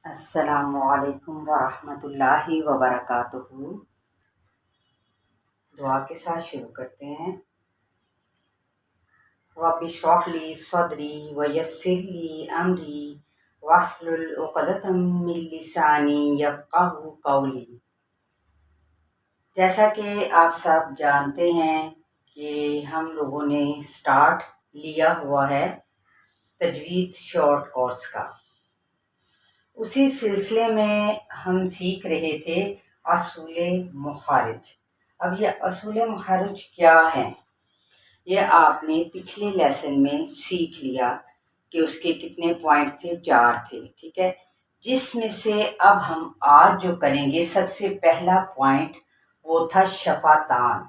السلام علیکم ورحمۃ اللہ وبرکاتہ۔ دعا کے ساتھ شروع کرتے ہیں۔ رب اشرح لی صدری ویسر لی امری واحلل عقدۃ من لسانی یفقہوا قولی۔ جیسا کہ آپ سب جانتے ہیں کہ ہم لوگوں نے سٹارٹ لیا ہوا ہے تجوید شارٹ کورس کا، اسی سلسلے میں ہم سیکھ رہے تھے اصول مخارج۔ اب یہ اصول مخارج کیا ہیں یہ آپ نے پچھلے لیسن میں سیکھ لیا کہ اس کے کتنے پوائنٹس تھے، 4 تھے، ٹھیک ہے، جس میں سے اب ہم آج جو کریں گے سب سے پہلا پوائنٹ وہ تھا شفاتان۔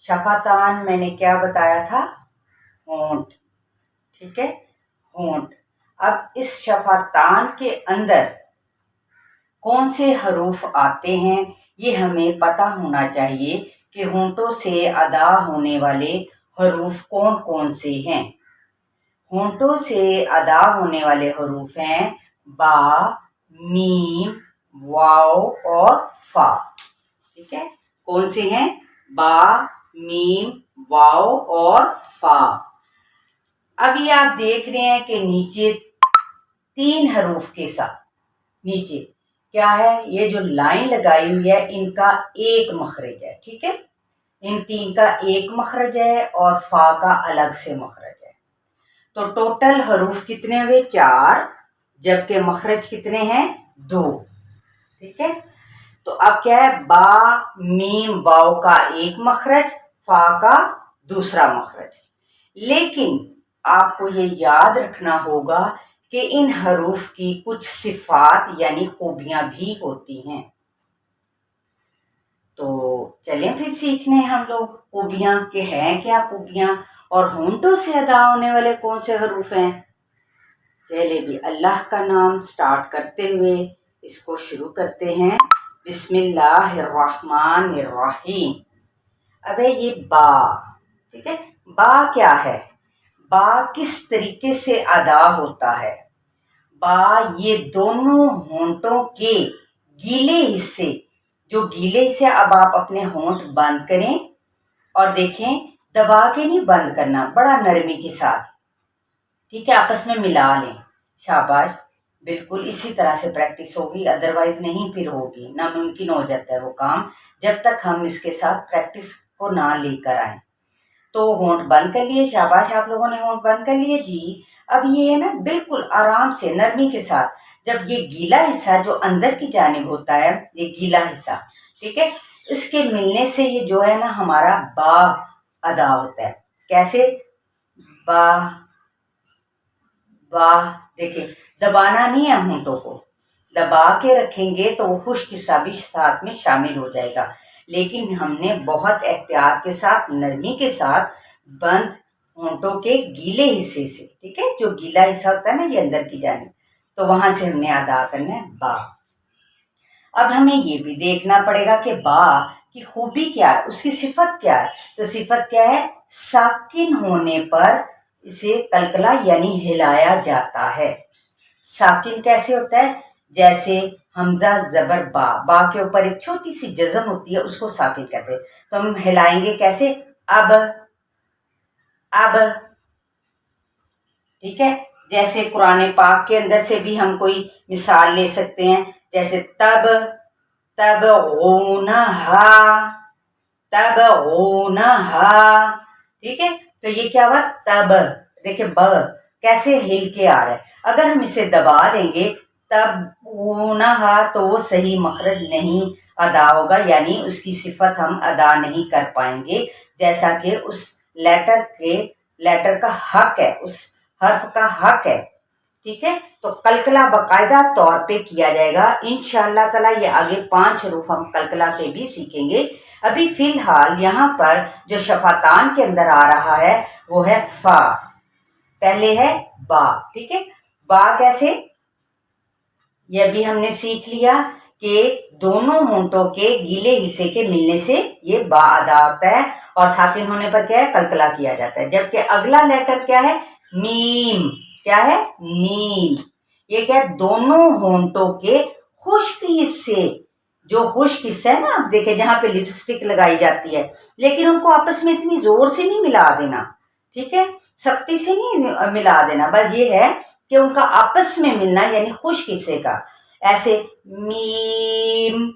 شفاتان میں نے کیا بتایا تھا؟ ہونٹ، ٹھیک ہے، ہونٹ۔ اب اس شفاتان کے اندر کون سے حروف آتے ہیں یہ ہمیں پتہ ہونا چاہیے کہ ہونٹوں سے ادا ہونے والے حروف کون کون سے ہیں۔ ہونٹوں سے ادا ہونے والے حروف ہیں با، میم، واو اور فا، ٹھیک ہے، کون سے ہیں؟ با، میم، واو اور فا۔ اب یہ آپ دیکھ رہے ہیں کہ نیچے 3 حروف کے ساتھ نیچے کیا ہے؟ یہ جو لائن لگائی ہوئی ہے ان کا ایک مخرج ہے، ٹھیک ہے، ان 3 کا ایک مخرج ہے اور فا کا الگ سے مخرج ہے۔ تو ٹوٹل حروف کتنے ہوئے؟ 4، جبکہ مخرج کتنے ہیں؟ 2، ٹھیک ہے۔ تو اب کیا ہے؟ با، میم، واو کا ایک مخرج، فا کا دوسرا مخرج۔ لیکن آپ کو یہ یاد رکھنا ہوگا کہ ان حروف کی کچھ صفات یعنی خوبیاں بھی ہوتی ہیں۔ تو چلیں پھر سیکھنے ہم لوگ خوبیاں کہ ہیں کیا خوبیاں، اور ہونٹوں سے ادا ہونے والے کون سے حروف ہیں۔ چلے بھی اللہ کا نام سٹارٹ کرتے ہوئے اس کو شروع کرتے ہیں۔ بسم اللہ الرحمن الرحیم۔ اب ہے یہ با، ٹھیک ہے، با کیا ہے؟ با کس طریقے سے ادا ہوتا ہے؟ با یہ دونوں ہونٹوں کے گیلے حصے، جو گیلے حصے، اب آپ اپنے ہونٹ بند کریں اور دیکھیں، دبا کے نہیں بند کرنا، بڑا نرمی کے ساتھ، ٹھیک ہے، آپس میں ملا لیں، شاباش، بالکل اسی طرح سے پریکٹس ہوگی، ادروائز نہیں پھر ہوگی، ناممکن ہو جاتا ہے وہ کام جب تک ہم اس کے ساتھ پریکٹس کو نہ لے کر آئیں۔ تو ہونٹ بند کر لیے، شاباش، آپ لوگوں نے ہونٹ بند کر لیے جی۔ اب یہ ہے نا بالکل آرام سے نرمی کے ساتھ، جب یہ گیلا حصہ جو اندر کی جانب ہوتا ہے، یہ گیلا حصہ، ٹھیک ہے، اس کے ملنے سے یہ جو ہے نا ہمارا با ادا ہوتا ہے۔ کیسے؟ با، با، دیکھیں دبانا نہیں ہے، ہونٹوں کو دبا کے رکھیں گے تو وہ خشک حصہ بھی ساتھ میں شامل ہو جائے گا، لیکن ہم نے بہت احتیاط کے ساتھ نرمی کے ساتھ بند ہونٹوں کے گیلے حصے سے، ٹھیک ہے، جو گیلا حصہ ہوتا ہے نا یہ اندر کی جانب، تو وہاں سے ہم نے ادا کرنا ہے با۔ اب ہمیں یہ بھی دیکھنا پڑے گا کہ با کی خوبی کیا ہے، اس کی صفت کیا ہے؟ تو صفت کیا ہے؟ ساکن ہونے پر اسے قلقلہ یعنی ہلایا جاتا ہے۔ ساکن کیسے ہوتا ہے؟ جیسے حمزہ زبر با، با کے اوپر ایک چھوٹی سی جزم ہوتی ہے، اس کو ساکن کہتے ہیں، تو ہم ہلائیں گے کیسے؟ اب، اب، ٹھیک ہے، جیسے قرآن پاک کے اندر سے بھی ہم کوئی مثال لے سکتے ہیں، جیسے تب، تبغونہا، تبغونہا، ٹھیک ہے، تو یہ کیا ہوا؟ تب، دیکھیں ب کیسے ہل کے آ رہا ہے، اگر ہم اسے دبا لیں گے تبغونہا تو وہ صحیح مخرج نہیں ادا ہوگا، یعنی اس کی صفت ہم ادا نہیں کر پائیں گے، جیسا کہ اس لیٹر کا حق ہے، اس حرف کا حق ہے، ٹھیک ہے، تو قلقلہ باقاعدہ طور پہ کیا جائے گا انشاءاللہ تعالی۔ یہ آگے 5 حروف ہم قلقلہ کے بھی سیکھیں گے، ابھی فی الحال یہاں پر جو شفاتان کے اندر آ رہا ہے وہ ہے فا، پہلے ہے با، ٹھیک ہے، با کیسے؟ یہ بھی ہم نے سیکھ لیا کہ دونوں ہونٹوں کے گیلے حصے کے ملنے سے یہ با ادا ہوتا ہے، اور ساکن ہونے پر کیا ہے؟ قلقلہ کیا جاتا ہے۔ جبکہ اگلا لیٹر کیا ہے؟ میم، کیا ہے؟ میم، ये क्या है, दोनों होंठों के खुश्क हिस्से, जो खुश्क हिस्सा है ना, आप देखें जहां पे लिपस्टिक लगाई जाती है, लेकिन उनको आपस में इतनी जोर से नहीं मिला देना, ठीक है, सख्ती से नहीं मिला देना, बस ये है कि उनका आपस में मिलना, यानी खुश्क हिस्से का, ऐसे मीम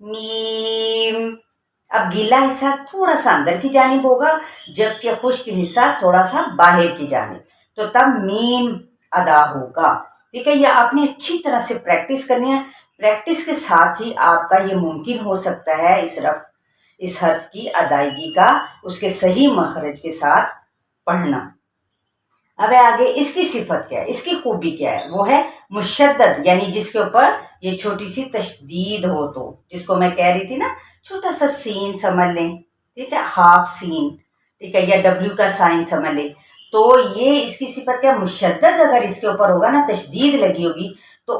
मीम। अब गीला हिस्सा थोड़ा सा अंदर की जानिब होगा, जबकि खुश्क हिस्सा थोड़ा सा बाहर की जानिब, तो तब मीम अदा होगा। ठीक है, ये आपने अच्छी तरह से प्रैक्टिस करनी है। प्रैक्टिस के साथ ही आपका ये मुमकिन हो सकता है इस हर्फ की अदायगी का उसके सही मखरज के साथ पढ़ना। अब आगे इसकी सिफत क्या है, इसकी खूबी क्या है, वो है मुशद्दद, यानी जिसके ऊपर ये छोटी सी तशदीद हो, तो जिसको मैं कह रही थी ना, छोटा सा सीन समझ लें, ठीक है, हाफ सीन, ठीक है, या डब्ल्यू का साइन समझ लें, तो ये इसकी सिफत क्या, मुशद्दद अगर इसके ऊपर होगा ना, तशदीद लगी होगी, तो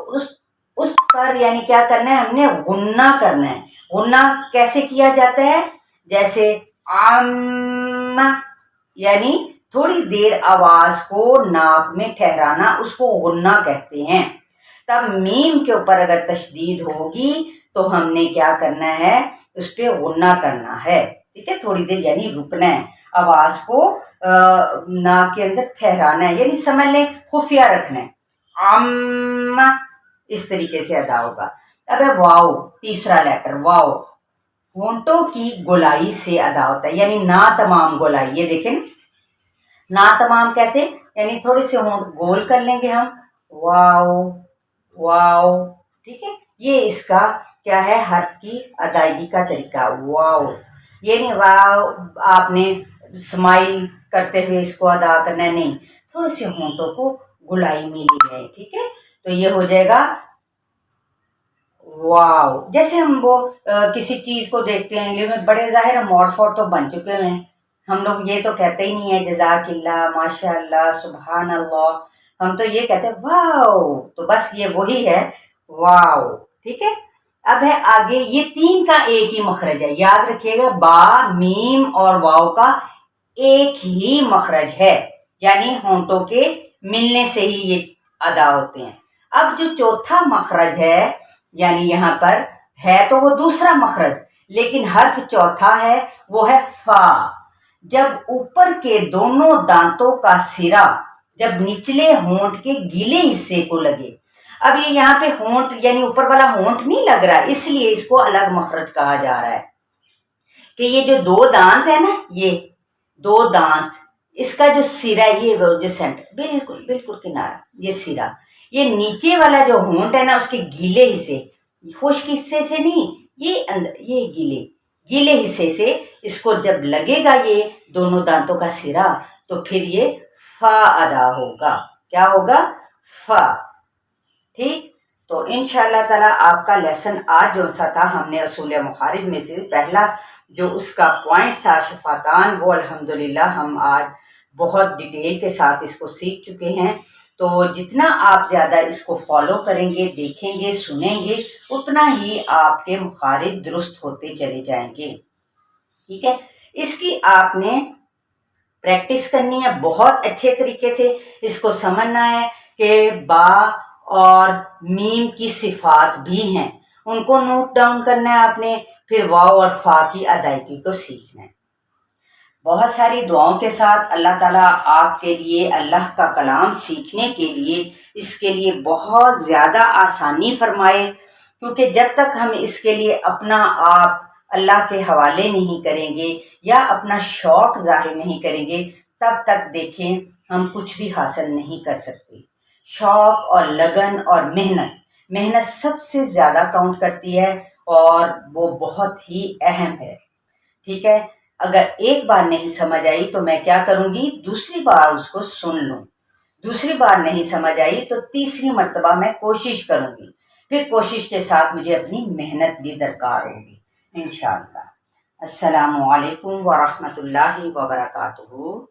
उस पर यानी क्या करना है, हमने गुन्ना करना है। गुन्ना कैसे किया जाता है, जैसे आम, यानी थोड़ी देर आवाज को नाक में ठहराना, उसको गुन्ना कहते हैं। तब मीम के ऊपर अगर तशदीद होगी तो हमने क्या करना है, उस पर गुन्ना करना है, ठीक है, थोड़ी देर यानी रुकना है, आवाज को नाक के अंदर ठहराना है, यानी समझ लें खुफिया रखना है। अम्मा इस तरीके से अदा होगा। अब है वाव, तीसरा लेटर वाव, होंठों की गोलाई से अदा होता है, यानी ना तमाम गोलाई। ये देखें ना तमाम कैसे, यानी थोड़े से होंठ गोल कर लेंगे हम, वाओ वाओ, ठीक है, ये इसका क्या है, हर्फ की अदायगी का तरीका, वाओ। ये नहीं वाओ आपने स्माइल करते हुए इसको अदा करना है, नहीं, थोड़े से होंठों को गुलाई में ले गए, ठीक है, तो ये हो जाएगा वाओ। जैसे हम वो किसी चीज को देखते हैं इंग्लिश में, बड़े जाहिर मोड़ फोड़ तो बन चुके हैं, हम लोग ये तो कहते ही नहीं है जज़ाकिल्लाह, माशाअल्लाह, सुभान अल्लाह, हम तो ये कहते हैं वाओ, तो बस ये वही है वाओ, ठीक है। अब है आगे, ये तीन का एक ही मखरज है, याद रखिएगा, बा मीम और वाओ का एक ही मखरज है, यानी होंठों के मिलने से ही ये अदा होते हैं। अब जो चौथा मखरज है, यानी यहाँ पर है तो वो दूसरा मखरज, लेकिन हर्फ चौथा है, वो है फा। जब ऊपर के दोनों दांतों का सिरा जब निचले होंठ के गीले हिस्से को लगे, अब ये यहाँ पे होंठ यानी ऊपर वाला होंठ नहीं लग रहा, इसलिए इसको अलग मखरज कहा जा रहा है कि ये जो दो दांत है ना, ये दो दांत, इसका जो सिरा, ये जो सेंटर, बिल्कुल बिल्कुल किनारा, ये सिरा, ये नीचे वाला जो होंठ है ना, उसके गीले हिस्से, खुश्क हिस्से से नहीं, ये अंदर, ये गीले हिस्से से इसको जब लगेगा ये दोनों दांतों का सिरा, तो फिर ये फा अदा होगा। क्या होगा, फा। ठीक, तो इंशाअल्लाह ताला आपका लेसन आज जो सा था, हमने असूल मुखारिज में से पहला जो उसका पॉइंट था शफातान, वो अल्हम्दुलिल्लाह हम आज बहुत डिटेल के साथ इसको सीख चुके हैं। तो जितना आप ज़्यादा इसको फॉलो करेंगे, देखेंगे, सुनेंगे, उतना ही आपके मुखारिज दुरुस्त होते चले जाएंगे। ठीक है, इसकी आपने प्रैक्टिस करनी है, बहुत अच्छे तरीके से इसको समझना है कि बा और मीम की सिफात भी हैं, उनको नोट डाउन करना है आपने, फिर वाव और फा की अदायगी को सीखना है। बहुत सारी दुआओं के साथ अल्लाह ताला आपके लिए अल्लाह का कलाम सीखने के लिए, इसके लिए बहुत ज़्यादा आसानी फरमाए, क्योंकि जब तक हम इसके लिए अपना आप अल्लाह के हवाले नहीं करेंगे या अपना शौक़ ज़ाहिर नहीं करेंगे, तब तक देखें हम कुछ भी हासिल नहीं कर सकते। शौक़ और लगन और मेहनत सबसे ज़्यादा काउंट करती है, और वो बहुत ही अहम है। ठीक है, अगर एक बार नहीं समझ आई तो मैं क्या करूँगी, दूसरी बार उसको सुन लूँ, दूसरी बार नहीं समझ आई तो तीसरी मर्तबा मैं कोशिश करूँगी, फिर कोशिश के साथ मुझे अपनी मेहनत भी दरकार होगी इंशाअल्लाह। अस्सलामु अलैकुम व रहमतुल्लाहि व बरकातुहू।